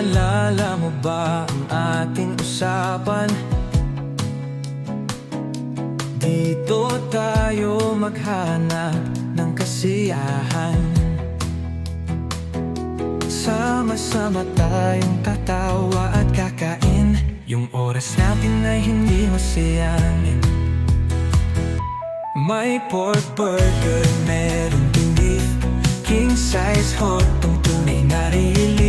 Naalala mo ba ang ating usapan? Dito tayo maghanap ng kasiyahan. Sama-sama tayong tatawa at kakain. Yung oras natin ay hindi masayangin. May pork burger, meron ding beef, king size hotdog, tunay na relief.